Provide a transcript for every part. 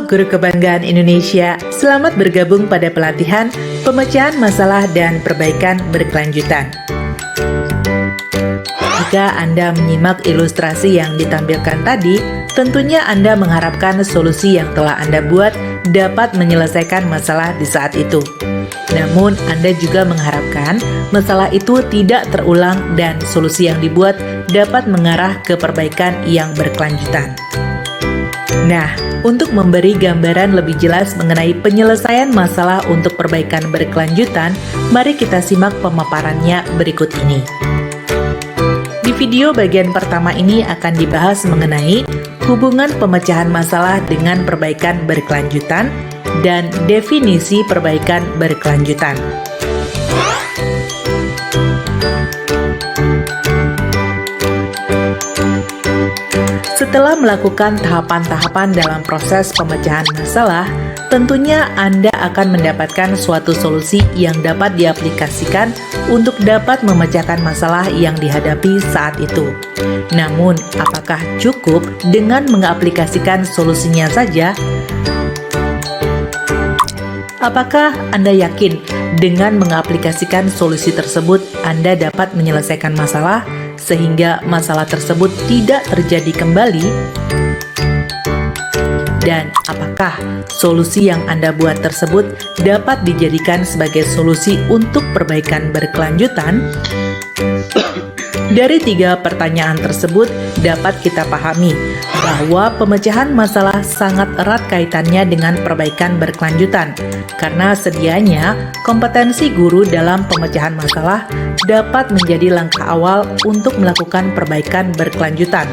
Halo Guru Kebanggaan Indonesia, selamat bergabung pada pelatihan pemecahan masalah dan perbaikan berkelanjutan. Jika Anda menyimak ilustrasi yang ditampilkan tadi, tentunya Anda mengharapkan solusi yang telah Anda buat dapat menyelesaikan masalah di saat itu. Namun, Anda juga mengharapkan masalah itu tidak terulang dan solusi yang dibuat dapat mengarah ke perbaikan yang berkelanjutan. Nah, untuk memberi gambaran lebih jelas mengenai penyelesaian masalah untuk perbaikan berkelanjutan, mari kita simak pemaparannya berikut ini. Di video bagian pertama ini akan dibahas mengenai hubungan pemecahan masalah dengan perbaikan berkelanjutan dan definisi perbaikan berkelanjutan. Setelah melakukan tahapan-tahapan dalam proses pemecahan masalah, tentunya Anda akan mendapatkan suatu solusi yang dapat diaplikasikan untuk dapat memecahkan masalah yang dihadapi saat itu. Namun, apakah cukup dengan mengaplikasikan solusinya saja? Apakah Anda yakin dengan mengaplikasikan solusi tersebut Anda dapat menyelesaikan masalah sehingga masalah tersebut tidak terjadi kembali? Dan apakah solusi yang Anda buat tersebut dapat dijadikan sebagai solusi untuk perbaikan berkelanjutan? Dari 3 pertanyaan tersebut dapat kita pahami bahwa pemecahan masalah sangat erat kaitannya dengan perbaikan berkelanjutan, karena sedianya kompetensi guru dalam pemecahan masalah dapat menjadi langkah awal untuk melakukan perbaikan berkelanjutan,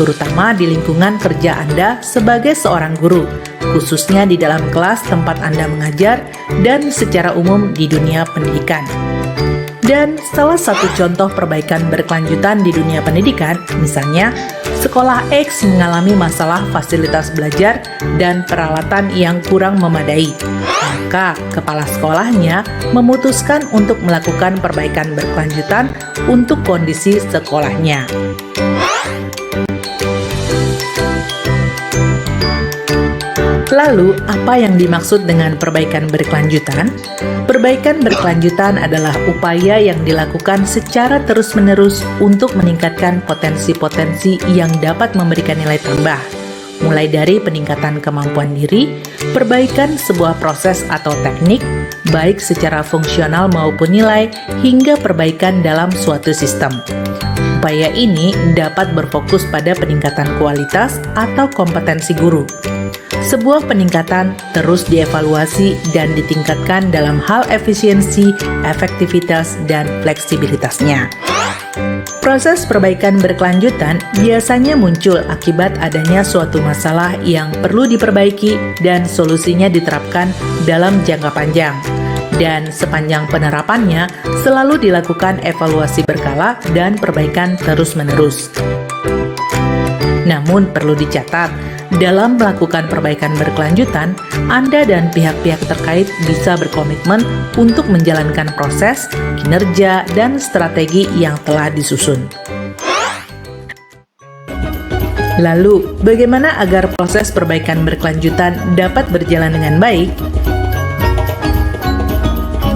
terutama di lingkungan kerja Anda sebagai seorang guru, khususnya di dalam kelas tempat Anda mengajar dan secara umum di dunia pendidikan. Dan salah satu contoh perbaikan berkelanjutan di dunia pendidikan, misalnya, sekolah X mengalami masalah fasilitas belajar dan peralatan yang kurang memadai. Maka, kepala sekolahnya memutuskan untuk melakukan perbaikan berkelanjutan untuk kondisi sekolahnya. Lalu, apa yang dimaksud dengan perbaikan berkelanjutan? Perbaikan berkelanjutan adalah upaya yang dilakukan secara terus-menerus untuk meningkatkan potensi-potensi yang dapat memberikan nilai tambah, mulai dari peningkatan kemampuan diri, perbaikan sebuah proses atau teknik, baik secara fungsional maupun nilai, hingga perbaikan dalam suatu sistem. Upaya ini dapat berfokus pada peningkatan kualitas atau kompetensi guru. Sebuah peningkatan terus dievaluasi dan ditingkatkan dalam hal efisiensi, efektivitas, dan fleksibilitasnya. Proses perbaikan berkelanjutan biasanya muncul akibat adanya suatu masalah yang perlu diperbaiki dan solusinya diterapkan dalam jangka panjang. Dan sepanjang penerapannya selalu dilakukan evaluasi berkala dan perbaikan terus-menerus. Namun perlu dicatat, dalam melakukan perbaikan berkelanjutan, Anda dan pihak-pihak terkait bisa berkomitmen untuk menjalankan proses, kinerja, dan strategi yang telah disusun. Lalu, bagaimana agar proses perbaikan berkelanjutan dapat berjalan dengan baik?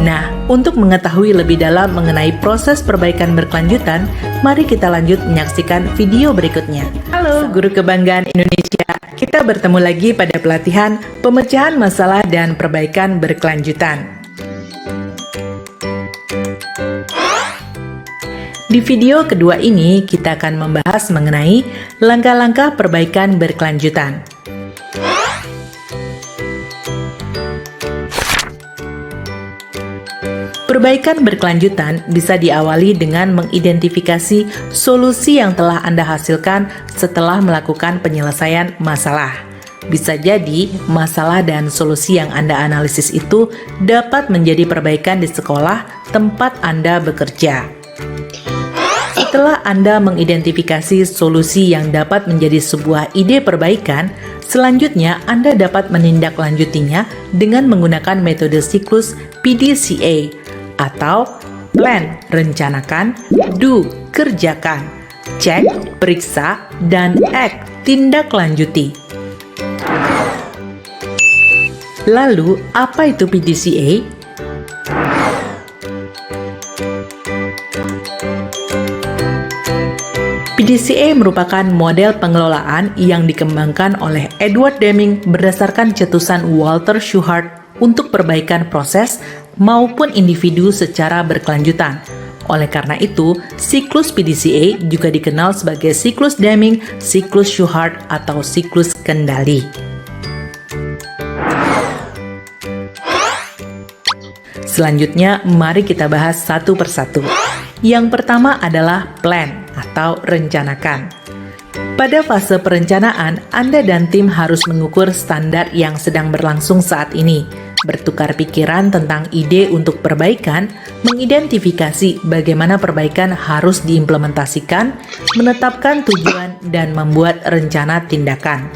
Nah, untuk mengetahui lebih dalam mengenai proses perbaikan berkelanjutan, mari kita lanjut menyaksikan video berikutnya. Halo Guru Kebanggaan Indonesia, kita bertemu lagi pada pelatihan pemecahan masalah dan perbaikan berkelanjutan. Di video kedua ini, kita akan membahas mengenai langkah-langkah perbaikan berkelanjutan. Perbaikan berkelanjutan bisa diawali dengan mengidentifikasi solusi yang telah Anda hasilkan setelah melakukan penyelesaian masalah. Bisa jadi, masalah dan solusi yang Anda analisis itu dapat menjadi perbaikan di sekolah tempat Anda bekerja. Setelah Anda mengidentifikasi solusi yang dapat menjadi sebuah ide perbaikan, selanjutnya Anda dapat menindaklanjutinya dengan menggunakan metode siklus PDCA, atau plan, rencanakan, do, kerjakan, cek, periksa, dan act, tindak lanjuti. Lalu, apa itu PDCA? PDCA merupakan model pengelolaan yang dikembangkan oleh Edward Deming berdasarkan cetusan Walter Shewhart untuk perbaikan proses maupun individu secara berkelanjutan. Oleh karena itu, siklus PDCA juga dikenal sebagai siklus Deming, siklus Shewhart, atau siklus kendali. Selanjutnya, mari kita bahas satu persatu. Yang pertama adalah plan atau rencanakan. Pada fase perencanaan, Anda dan tim harus mengukur standar yang sedang berlangsung saat ini, bertukar pikiran tentang ide untuk perbaikan, mengidentifikasi bagaimana perbaikan harus diimplementasikan, menetapkan tujuan, dan membuat rencana tindakan.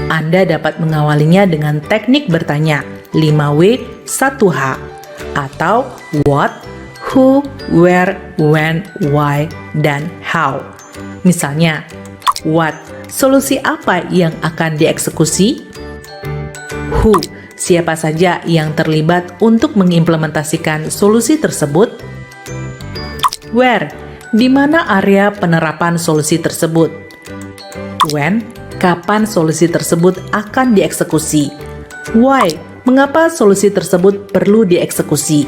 Anda dapat mengawalinya dengan teknik bertanya 5W 1H atau what, who, where, when, why, dan how. Misalnya, what, solusi apa yang akan dieksekusi? Who, siapa saja yang terlibat untuk mengimplementasikan solusi tersebut? Where, di mana area penerapan solusi tersebut? When, kapan solusi tersebut akan dieksekusi? Why, mengapa solusi tersebut perlu dieksekusi?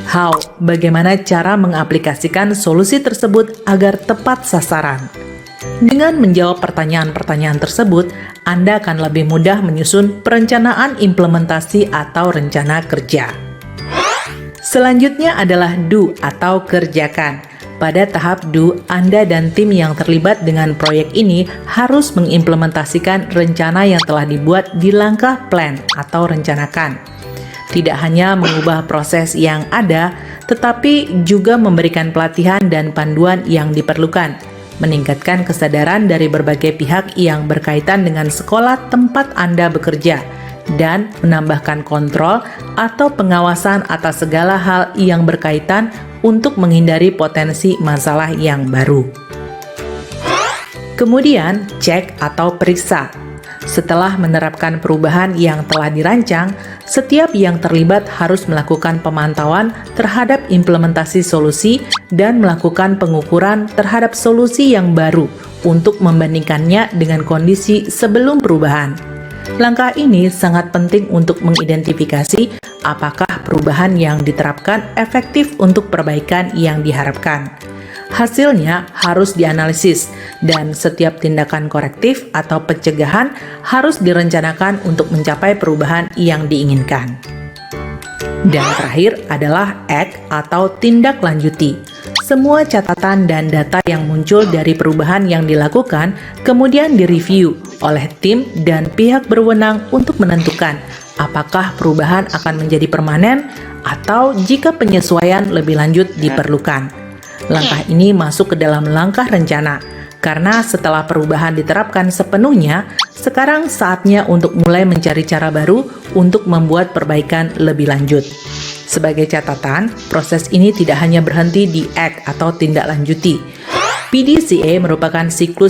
How, bagaimana cara mengaplikasikan solusi tersebut agar tepat sasaran? Dengan menjawab pertanyaan-pertanyaan tersebut, Anda akan lebih mudah menyusun perencanaan implementasi atau rencana kerja. Selanjutnya adalah do atau kerjakan. Pada tahap do, Anda dan tim yang terlibat dengan proyek ini harus mengimplementasikan rencana yang telah dibuat di langkah plan atau rencanakan. Tidak hanya mengubah proses yang ada, tetapi juga memberikan pelatihan dan panduan yang diperlukan, meningkatkan kesadaran dari berbagai pihak yang berkaitan dengan sekolah tempat Anda bekerja, dan menambahkan kontrol atau pengawasan atas segala hal yang berkaitan untuk menghindari potensi masalah yang baru. Kemudian, cek atau periksa. Setelah menerapkan perubahan yang telah dirancang, setiap yang terlibat harus melakukan pemantauan terhadap implementasi solusi dan melakukan pengukuran terhadap solusi yang baru untuk membandingkannya dengan kondisi sebelum perubahan. Langkah ini sangat penting untuk mengidentifikasi apakah perubahan yang diterapkan efektif untuk perbaikan yang diharapkan. Hasilnya harus dianalisis, dan setiap tindakan korektif atau pencegahan harus direncanakan untuk mencapai perubahan yang diinginkan. Dan terakhir adalah act atau tindak lanjuti. Semua catatan dan data yang muncul dari perubahan yang dilakukan kemudian direview oleh tim dan pihak berwenang untuk menentukan apakah perubahan akan menjadi permanen atau jika penyesuaian lebih lanjut diperlukan. Langkah ini masuk ke dalam langkah rencana, karena setelah perubahan diterapkan sepenuhnya, sekarang saatnya untuk mulai mencari cara baru untuk membuat perbaikan lebih lanjut. Sebagai catatan, proses ini tidak hanya berhenti di act atau tindak lanjuti. PDCA merupakan siklus